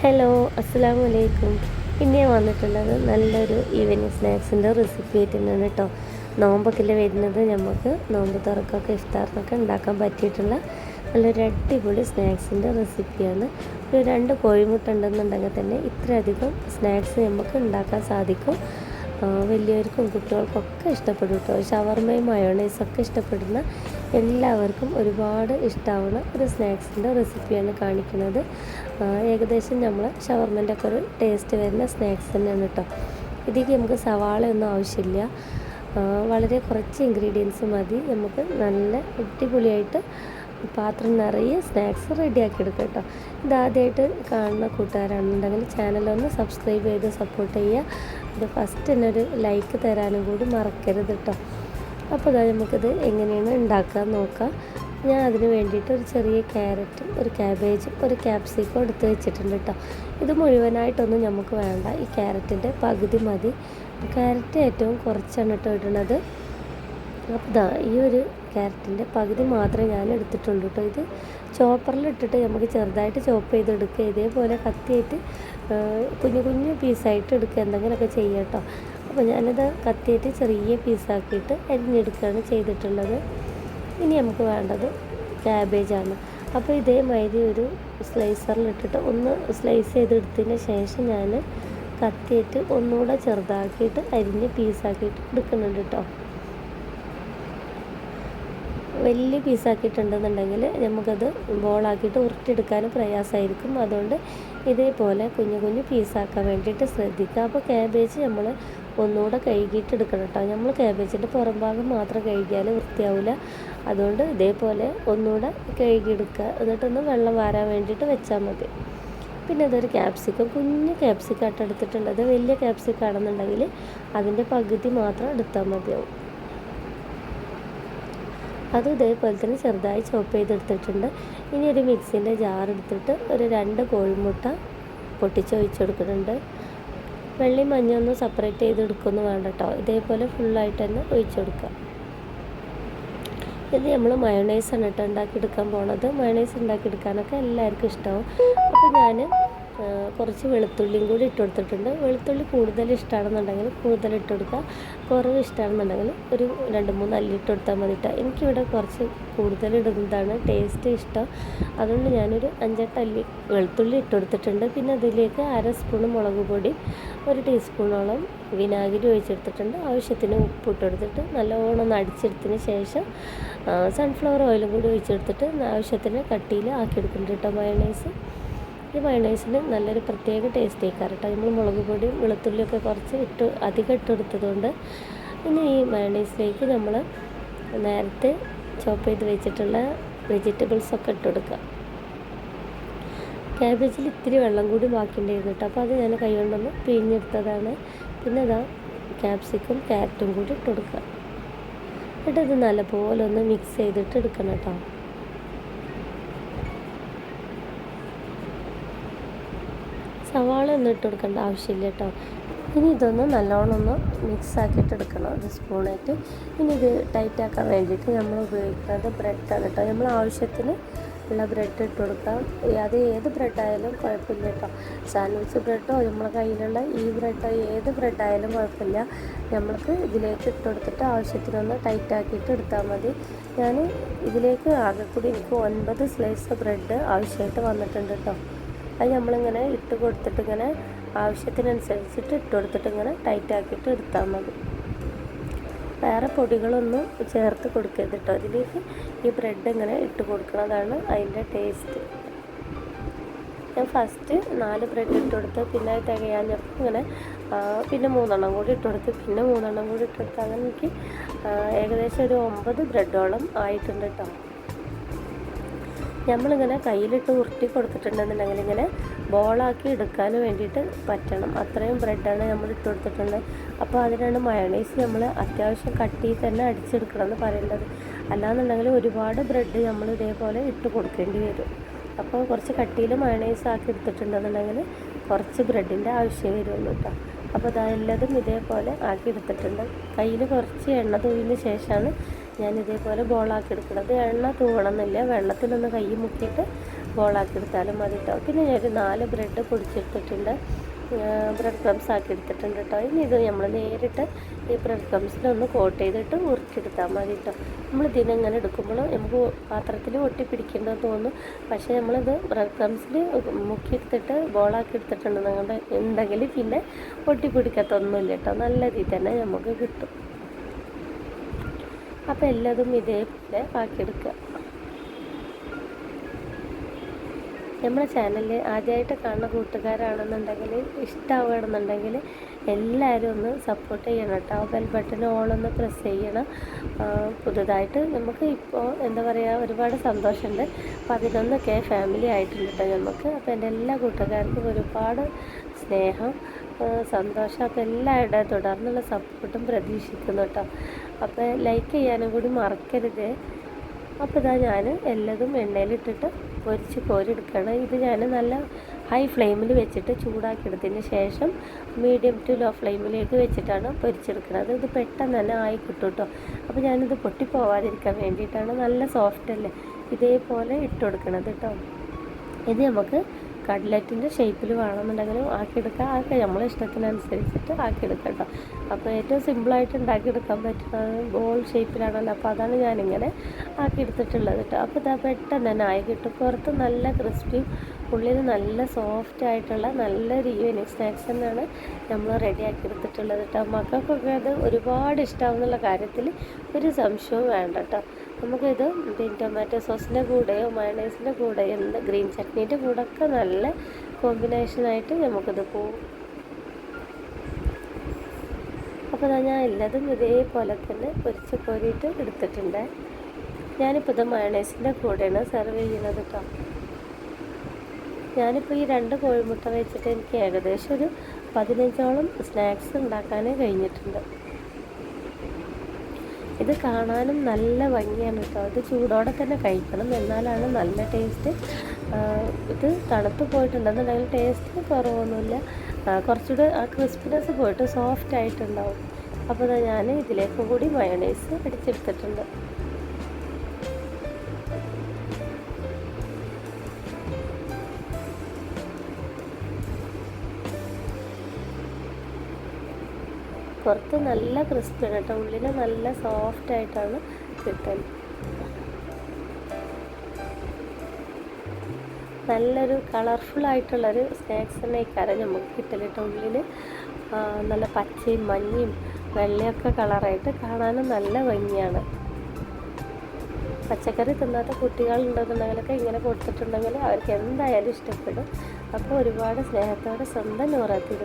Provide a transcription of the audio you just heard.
Hello, അസ്സലാമു അലൈക്കും. ഇന്ന് ഞാൻ വന്നിട്ടുള്ളത് നല്ലൊരു ഈവനിങ് സ്നാക്സിൻ്റെ റെസിപ്പി ആയിട്ട് തന്നെയാണ് കേട്ടോ. നോമ്പൊക്കെ വരുന്നത് നമുക്ക് നോമ്പ് തുറക്കൊക്കെ ഇഫ്താറിനൊക്കെ ഉണ്ടാക്കാൻ പറ്റിയിട്ടുള്ള നല്ലൊരു അടിപൊളി സ്നാക്സിൻ്റെ റെസിപ്പിയാണ്. ഒരു 2 കോഴിമുട്ട ഉണ്ടെന്നുണ്ടെങ്കിൽ തന്നെ ഇത്രയധികം സ്നാക്സ് നമുക്ക് ഉണ്ടാക്കാൻ സാധിക്കും. വലിയവർക്കും കുട്ടികൾക്കൊക്കെ ഇഷ്ടപ്പെടും കേട്ടോ. ഷവർമയും മയോണൈസൊക്കെ ഇഷ്ടപ്പെടുന്ന എല്ലാവർക്കും ഒരുപാട് ഇഷ്ടമാവുന്ന ഒരു സ്നാക്സിൻ്റെ റെസിപ്പിയാണ് കാണിക്കുന്നത്. ഏകദേശം നമ്മൾ ഷവർമൻ്റെ ഒക്കെ ഒരു ടേസ്റ്റ് വരുന്ന സ്നാക്സ് തന്നെയാണ് കേട്ടോ. ഇതിലേക്ക് നമുക്ക് സവാളയൊന്നും ആവശ്യമില്ല. വളരെ കുറച്ച് ഇൻഗ്രീഡിയൻസ് മതി. നമുക്ക് നല്ല അടിപൊളിയായിട്ട് പാത്രം നിറയെ സ്നാക്സ് റെഡിയാക്കി എടുക്കാം കേട്ടോ. ഇതാദ്യമായിട്ട് കാണുന്ന കൂട്ടുകാരാണെന്നുണ്ടെങ്കിൽ ചാനലൊന്ന് സബ്സ്ക്രൈബ് ചെയ്ത് സപ്പോർട്ട് ചെയ്യുക. ഇത് ഫസ്റ്റ് തന്നെ ഒരു ലൈക്ക് തരാനും കൂടി മറക്കരുത് കേട്ടോ. അപ്പോൾ അതാ നമുക്കിത് എങ്ങനെയാണ് ഉണ്ടാക്കാൻ നോക്കാം. ഞാൻ അതിന് വേണ്ടിയിട്ട് ഒരു ചെറിയ ക്യാരറ്റും ഒരു ക്യാബേജും ഒരു ക്യാപ്സിക്കും എടുത്ത് വെച്ചിട്ടുണ്ട് കേട്ടോ. ഇത് മുഴുവനായിട്ടൊന്നും നമുക്ക് വേണ്ട. ഈ ക്യാരറ്റിൻ്റെ പകുതി മതി. ക്യാരറ്റ് ഏറ്റവും കുറച്ചാണ് കേട്ടോ ഇടുന്നത്. അപ്പോൾ ഇതാ ഈ ഒരു ക്യാരറ്റിൻ്റെ പകുതി മാത്രമേ ഞാൻ എടുത്തിട്ടുള്ളൂ കേട്ടോ. ഇത് ചോപ്പറിലിട്ടിട്ട് നമുക്ക് ചെറുതായിട്ട് ചോപ്പ് ചെയ്തെടുക്കുക. ഇതേപോലെ കത്തിയായിട്ട് കുഞ്ഞു കുഞ്ഞു പീസായിട്ട് എടുക്കുക, എന്തെങ്കിലുമൊക്കെ ചെയ്യുക കേട്ടോ. അപ്പോൾ ഞാനിത് കത്തിയായിട്ട് ചെറിയ പീസാക്കിയിട്ട് അരിഞ്ഞെടുക്കുകയാണ് ചെയ്തിട്ടുള്ളത്. ഇനി നമുക്ക് വേണ്ടത് ക്യാബേജാണ്. അപ്പോൾ ഇതേമാതിരി ഒരു സ്ലൈസറിലിട്ടിട്ട് ഒന്ന് സ്ലൈസ് ചെയ്തെടുത്തതിന് ശേഷം ഞാൻ കത്തിയിട്ട് ഒന്നുകൂടെ ചെറുതാക്കിയിട്ട് അരിഞ്ഞ് പീസാക്കിയിട്ട് എടുക്കുന്നുണ്ട് കേട്ടോ. വലിയ പീസാക്കിയിട്ടുണ്ടെന്നുണ്ടെങ്കിൽ നമുക്കത് ബോളാക്കിയിട്ട് ഉരുട്ടിയെടുക്കാൻ പ്രയാസമായിരിക്കും. അതുകൊണ്ട് ഇതേപോലെ കുഞ്ഞു കുഞ്ഞു പീസാക്കാൻ വേണ്ടിയിട്ട് ശ്രദ്ധിക്കുക. അപ്പോൾ ക്യാബേജ് നമ്മൾ ഒന്നുകൂടെ കഴുകിയിട്ട് എടുക്കണം കേട്ടോ. നമ്മൾ ക്യാബേജിൻ്റെ പുറം ഭാഗം മാത്രം കഴുകിയാൽ വൃത്തിയാവില്ല. അതുകൊണ്ട് ഇതേപോലെ ഒന്നുകൂടെ കഴുകിയെടുക്കുക. എന്നിട്ടൊന്ന് വെള്ളം വാരാൻ വേണ്ടിയിട്ട് വെച്ചാൽ മതി. പിന്നെ ഇതൊരു ക്യാപ്സിക്കം, കുഞ്ഞ് ക്യാപ്സിക്കായിട്ട് എടുത്തിട്ടുള്ളത്. വലിയ ക്യാപ്സിക്കാണെന്നുണ്ടെങ്കിൽ അതിൻ്റെ പകുതി മാത്രം എടുത്താൽ മതിയാവും. അതും ഇതേപോലെ തന്നെ ചെറുതായി ചോപ്പ് ചെയ്തെടുത്തിട്ടുണ്ട്. ഇനി ഒരു മിക്സിൻ്റെ ജാർ എടുത്തിട്ട് ഒരു 2 കോഴിമുട്ട പൊട്ടിച്ചൊഴിച്ച് കൊടുക്കുന്നുണ്ട്. വെള്ളയും മഞ്ഞൊന്നും സെപ്പറേറ്റ് ചെയ്തെടുക്കുമെന്ന് വേണ്ട കേട്ടോ. ഇതേപോലെ ഫുള്ളായിട്ട് തന്നെ ഒഴിച്ചു കൊടുക്കുക. ഇത് നമ്മൾ മയോണൈസാണ് കേട്ടോ ഉണ്ടാക്കിയെടുക്കാൻ പോണത്. മയോണൈസ് ഉണ്ടാക്കിയെടുക്കാനൊക്കെ എല്ലാവർക്കും ഇഷ്ടമാവും. അപ്പോൾ ഞാൻ കുറച്ച് വെളുത്തുള്ളിയും കൂടി ഇട്ട് കൊടുത്തിട്ടുണ്ട്. വെളുത്തുള്ളി കൂടുതൽ ഇഷ്ടമാണെന്നുണ്ടെങ്കിൽ കൂടുതൽ ഇട്ട് കൊടുക്കുക. കുറവ് ഇഷ്ടമാണെന്നുണ്ടെങ്കിൽ ഒരു 2-3 അല്ലി ഇട്ട് കൊടുത്താൽ മതി കേട്ടോ. എനിക്കിവിടെ കുറച്ച് കൂടുതൽ ഇടുന്നതാണ് ടേസ്റ്റ് ഇഷ്ടം. അതുകൊണ്ട് ഞാനൊരു 5-8 അല്ലി വെളുത്തുള്ളി ഇട്ട് കൊടുത്തിട്ടുണ്ട്. പിന്നെ അതിലേക്ക് 1/2 സ്പൂൺ മുളക് പൊടി, 1 ടീസ്പൂണോളം വിനാഗിരി ഒഴിച്ചെടുത്തിട്ടുണ്ട്. ആവശ്യത്തിന് ഉപ്പ് ഇട്ട് കൊടുത്തിട്ട് നല്ലോണം ഒന്ന് അടിച്ചെടുത്തതിന് ശേഷം സൺഫ്ലവർ ഓയിലും കൂടി ഒഴിച്ചെടുത്തിട്ട് ആവശ്യത്തിന് കട്ടിയിൽ ആക്കിയെടുക്കുന്നുണ്ട് കേട്ടോ മയോണൈസ്. ഈ മയോണൈസിന് നല്ലൊരു പ്രത്യേക ടേസ്റ്റ് ആയിക്കാറ് കേട്ടോ. നമ്മൾ മുളക് പൊടിയും വെളുത്തുള്ളിയൊക്കെ കുറച്ച് അധികം ഇട്ടെടുത്തതുകൊണ്ട്. ഇനി ഈ മയോണൈസിലേക്ക് നമ്മൾ നേരത്തെ ചോപ്പ് ചെയ്ത് വെച്ചിട്ടുള്ള വെജിറ്റബിൾസൊക്കെ ഇട്ട് കൊടുക്കുക. ക്യാബേജിൽ ഇത്തിരി വെള്ളം കൂടി ബാക്കിയുണ്ടായിരുന്നു കേട്ടോ. അപ്പോൾ അത് ഞാൻ കൈ കൊണ്ടൊന്ന് പിഴിഞ്ഞെടുത്തതാണ്. പിന്നെ ഇതാ ക്യാപ്സിക്കും ക്യാരറ്റും കൂടി ഇട്ട് കൊടുക്കുക. എന്നിട്ട് ഇത് നല്ലപോലെ ഒന്ന് മിക്സ് ചെയ്തിട്ട് എടുക്കണം കേട്ടോ. സവാള ഒന്നും ഇട്ട് കൊടുക്കേണ്ട ആവശ്യമില്ല കേട്ടോ. ഇനി ഇതൊന്ന് നല്ലോണം ഒന്ന് മിക്സ് ആക്കിയിട്ട് എടുക്കണം ഒരു സ്പൂണായിട്ട്. ഇനി ഇത് ടൈറ്റാക്കാൻ വേണ്ടിയിട്ട് നമ്മൾ ഉപയോഗിക്കുന്നത് ബ്രെഡാണ് കേട്ടോ. നമ്മൾ ആവശ്യത്തിന് ഉള്ള ബ്രെഡ് ഇട്ട് കൊടുക്കാം. അത് ഏത് ബ്രെഡായാലും കുഴപ്പമില്ല കേട്ടോ. സാൻഡ്വിച്ച് ബ്രെഡോ നമ്മളെ കയ്യിലുള്ള ഈ ബ്രെഡോ ഏത് ബ്രെഡായാലും കുഴപ്പമില്ല. നമ്മൾക്ക് ഇതിലേക്ക് ഇട്ട് കൊടുത്തിട്ട് ആവശ്യത്തിനൊന്ന് ടൈറ്റാക്കിയിട്ട് എടുത്താൽ മതി. ഞാൻ ഇതിലേക്ക് ആകെ കൂടി എനിക്ക് 9 സ്ലൈസ് ബ്രെഡ് ആവശ്യമായിട്ട് വന്നിട്ടുണ്ട് കേട്ടോ. അത് നമ്മളിങ്ങനെ ഇട്ട് കൊടുത്തിട്ട് ഇങ്ങനെ ആവശ്യത്തിനനുസരിച്ചിട്ട് ഇട്ട് കൊടുത്തിട്ട് ഇങ്ങനെ ടൈറ്റാക്കിയിട്ട് എടുത്താൽ മതി. വേറെ പൊടികളൊന്നും ചേർത്ത് കൊടുക്കരുത് കേട്ടോ. അതിലേക്ക് ഈ ബ്രെഡ് ഇങ്ങനെ ഇട്ട് കൊടുക്കുന്നതാണ് അതിൻ്റെ ടേസ്റ്റ്. ഞാൻ ഫസ്റ്റ് 4 ബ്രെഡ് ഇട്ട് കൊടുത്ത് പിന്നെ തികയാഞ്ഞപ്പോൾ ഇങ്ങനെ പിന്നെ 3 കൂടി ഇട്ട് കൊടുത്ത് പിന്നെ 3 കൂടി ഇട്ട് കൊടുത്ത് അങ്ങനെ എനിക്ക് ഏകദേശം ഒരു 9 ബ്രെഡോളം ആയിട്ടുണ്ട് കേട്ടോ. നമ്മളിങ്ങനെ കയ്യിലിട്ട് ഉരുട്ടി കൊടുത്തിട്ടുണ്ടെന്നുണ്ടെങ്കിൽ ഇങ്ങനെ ബോളാക്കി എടുക്കാൻ വേണ്ടിയിട്ട് പറ്റണം. അത്രയും ബ്രെഡാണ് നമ്മൾ ഇട്ട് കൊടുത്തിട്ടുള്ളത്. അപ്പോൾ അതിനാണ് മയോണൈസ് നമ്മൾ അത്യാവശ്യം കട്ടിയിൽ തന്നെ അടിച്ചെടുക്കണം എന്ന് പറയേണ്ടത്. അല്ലാന്നുണ്ടെങ്കിൽ ഒരുപാട് ബ്രെഡ് നമ്മൾ ഇതേപോലെ ഇട്ട് കൊടുക്കേണ്ടി വരും. അപ്പോൾ കുറച്ച് കട്ടിയിൽ മയോണൈസ് ആക്കി എടുത്തിട്ടുണ്ടെന്നുണ്ടെങ്കിൽ കുറച്ച് ബ്രെഡിൻ്റെ ആവശ്യം വരുള്ളൂ കേട്ടോ. അപ്പോൾ അതെല്ലാതും ഇതേപോലെ ആക്കി എടുത്തിട്ടുണ്ട്. കയ്യിൽ കുറച്ച് എണ്ണ തൂവിന് ശേഷമാണ് ഞാൻ ഇതേപോലെ ബോളാക്കി എടുക്കുന്നത്. എണ്ണ തൂവണമെന്നില്ല, വെള്ളത്തിലൊന്ന് കൈ മുക്കിയിട്ട് ബോളാക്കി എടുത്താലും മതി കേട്ടോ. പിന്നെ ഞാനൊരു 4 ബ്രെഡ് പൊടിച്ചെടുത്തിട്ടുണ്ട്, ബ്രെഡ് ക്രംസ് ആക്കി എടുത്തിട്ടുണ്ട് കേട്ടോ. ഇനി ഇത് നമ്മൾ നേരിട്ട് ഈ ബ്രെഡ് ക്രംസിലൊന്ന് കോട്ട് ചെയ്തിട്ട് ഉരുട്ടിയെടുത്താൽ മതി കേട്ടോ. നമ്മൾ ഇതിനെങ്ങനെ എടുക്കുമ്പോൾ നമുക്ക് പാത്രത്തിൽ ഒട്ടിപ്പിടിക്കേണ്ടതെന്ന് തോന്നും, പക്ഷേ നമ്മളിത് ബ്രെഡ് ക്രംസിൽ മുക്കിയെടുത്തിട്ട് ബോളാക്കി ഉണ്ടെങ്കിൽ പിന്നെ ഒട്ടിപ്പിടിക്കത്തൊന്നുമില്ല കേട്ടോ. നല്ല രീതിയിൽ തന്നെ നമുക്ക് കിട്ടും. അപ്പോൾ എല്ലാതും ഇതേപോലെ ആക്കിയെടുക്കുക. നമ്മുടെ ചാനൽ ആദ്യമായിട്ട് കാണുന്ന കൂട്ടുകാരാണെന്നുണ്ടെങ്കിൽ, ഇഷ്ടമാവുകയാണെന്നുണ്ടെങ്കിൽ എല്ലാവരും ഒന്ന് സപ്പോർട്ട് ചെയ്യണം കേട്ടോ. ബെൽ ബട്ടൺ ഓളൊന്ന് പ്രസ് ചെയ്യണം. പുതുതായിട്ട് നമുക്ക് ഇപ്പോൾ എന്താ പറയുക, ഒരുപാട് സന്തോഷമുണ്ട്. 11K ഫാമിലി ആയിട്ടുണ്ട് കേട്ടോ നമുക്ക്. അപ്പോൾ എൻ്റെ എല്ലാ കൂട്ടുകാർക്കും ഒരുപാട് സ്നേഹം, സന്തോഷം. അപ്പോൾ എല്ലാവരുടെ തുടർന്നുള്ള സപ്പോർട്ടും പ്രതീക്ഷിക്കുന്നു കേട്ടോ. അപ്പോൾ ലൈക്ക് ചെയ്യാനും കൂടി മറക്കരുത്. അപ്പോൾ ഇതാ ഞാൻ എല്ലാതും എണ്ണയിലിട്ടിട്ട് പൊരിച്ച് കോരിയെടുക്കുകയാണ്. ഇത് ഞാൻ നല്ല ഹൈ ഫ്ലെയിമിൽ വെച്ചിട്ട് ചൂടാക്കിയെടുത്തതിന് ശേഷം മീഡിയം ടു ലോ ഫ്ലെയിമിലേക്ക് വെച്ചിട്ടാണ് പൊരിച്ചെടുക്കുന്നത്. ഇത് പെട്ടെന്ന് തന്നെ ആയി കിട്ടും കേട്ടോ. അപ്പോൾ ഞാനിത് പൊട്ടിപ്പോവാതിരിക്കാൻ വേണ്ടിയിട്ടാണ്, നല്ല സോഫ്റ്റ് അല്ലേ, ഇതേപോലെ ഇട്ട് കൊടുക്കണത് കേട്ടോ. ഇത് നമുക്ക് കട്ട്ലറ്റിൻ്റെ ഷേപ്പിൽ വേണമെന്നുണ്ടെങ്കിലും ആക്കിയെടുക്കാം, നമ്മളെ ഇഷ്ടത്തിനനുസരിച്ചിട്ട് ആക്കിയെടുക്കാം കേട്ടോ. അപ്പോൾ ഏറ്റവും സിമ്പിളായിട്ട് ഉണ്ടാക്കിയെടുക്കാൻ പറ്റുന്നത് ബോൾ ഷേപ്പിലാണല്ലോ, അപ്പോൾ അതാണ് ഞാനിങ്ങനെ ആക്കിയെടുത്തിട്ടുള്ളത് കേട്ടോ. അപ്പോൾ ഇതാ പെട്ടെന്ന് തന്നെ ആയി കിട്ടും. പുറത്ത് നല്ല ക്രിസ്പിയും ഉള്ളിൽ നല്ല സോഫ്റ്റ് ആയിട്ടുള്ള നല്ലൊരു ഈവനിങ് സ്നാക്സ് തന്നെയാണ് നമ്മൾ റെഡിയാക്കി എടുത്തിട്ടുള്ളത് കേട്ടോ. മക്കൾക്കൊക്കെ അത് ഒരുപാട് ഇഷ്ടമാവുന്നുള്ള കാര്യത്തിൽ ഒരു സംശയവും വേണ്ട കേട്ടോ. നമുക്കിത് പിന്നെ ടൊമാറ്റോ സോസിൻ്റെ കൂടെയോ മയണൈസിൻ്റെ കൂടെയോ ഗ്രീൻ ചട്നീൻ്റെ കൂടെ ഒക്കെ നല്ല കോമ്പിനേഷനായിട്ട് നമുക്കിത് പോകും. അപ്പോൾ ഞാൻ എല്ലാതും ഇതേപോലെ തന്നെ പൊരിച്ച് കോരിയിട്ട് എടുത്തിട്ടുണ്ട്. ഞാനിപ്പോൾ ഇത് മയണൈസിൻ്റെ കൂടെയാണ് സെർവ് ചെയ്യുന്നത് കേട്ടോ. ഞാനിപ്പോൾ ഈ 2 കോഴിമുട്ട വെച്ചിട്ട് എനിക്ക് ഏകദേശം ഒരു 15ഓളം സ്നാക്സ് ഉണ്ടാക്കാൻ കഴിഞ്ഞിട്ടുണ്ട്. ഇത് കാണാനും നല്ല ഭംഗിയാണ് കേട്ടോ. ഇത് ചൂടോടെ തന്നെ കഴിക്കണം, എന്നാലാണ് നല്ല ടേസ്റ്റ്. ഇത് തണുത്ത് പോയിട്ടുണ്ടെന്നുണ്ടെങ്കിൽ ടേസ്റ്റ് കുറവൊന്നുമില്ല, കുറച്ചുകൂടെ ആ ക്രിസ്പിനെസ് പോയിട്ട് സോഫ്റ്റ് ആയിട്ടുണ്ടാവും. അപ്പോൾ ഞാൻ ഇതിലേക്ക് കൂടി മയോണൈസ് അടിച്ചെടുത്തിട്ടുണ്ട്. പുറത്ത് നല്ല ക്രിസ്പിയാണ് കേട്ടോ, ഉള്ളിൽ നല്ല സോഫ്റ്റ് ആയിട്ടാണ് കിട്ടുന്നത്. നല്ലൊരു കളർഫുൾ ആയിട്ടുള്ളൊരു സ്നാക്സ് തന്നെ ഈ കര നമുക്ക് കിട്ടല് കേട്ടോ. ഉള്ളിൽ നല്ല പച്ചയും മഞ്ഞയും വെള്ളയൊക്കെ കളറായിട്ട് കാണാനും നല്ല ഭംഗിയാണ്. പച്ചക്കറി തിന്നാത്ത കുട്ടികളുണ്ടെന്നുണ്ടെങ്കിലൊക്കെ ഇങ്ങനെ കൊടുത്തിട്ടുണ്ടെങ്കിൽ അവർക്ക് എന്തായാലും ഇഷ്ടപ്പെടും. അപ്പോൾ ഒരുപാട് സ്നേഹത്തോടെ സ്വന്തം നൂറാത്തി